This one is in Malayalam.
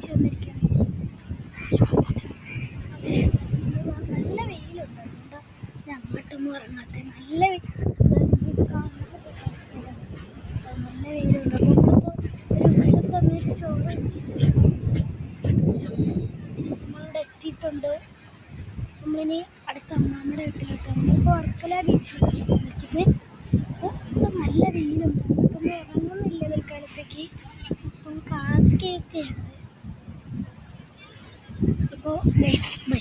ബീച്ച് വന്നിരിക്കുകയാണ്. നല്ല വെയിലുണ്ട്, അതുകൊണ്ട് ഞാൻ അങ്ങോട്ടൊന്നും ഇറങ്ങാത്ത. നല്ല നല്ല വെയിലുണ്ട്. അപ്പോൾ ഒരു ഉച്ച സമയത്ത് ചോറ് നമ്മളിവിടെ എത്തിയിട്ടുണ്ട്. നമ്മളിനി അടുത്ത അമ്മാമ്മയുടെ വീട്ടിലോട്ട്. നമ്മളിപ്പോൾ വർക്കല ബീച്ചിലാണ് നിൽക്കുന്നത്. അപ്പോൾ നല്ല വെയിലുണ്ട്, നമുക്കൊന്നും ഇറങ്ങുന്നില്ല തൽക്കാലത്തേക്ക്. അപ്പം കാക്കയൊക്കെയാണ്. അപ്പോൾ ബൈ.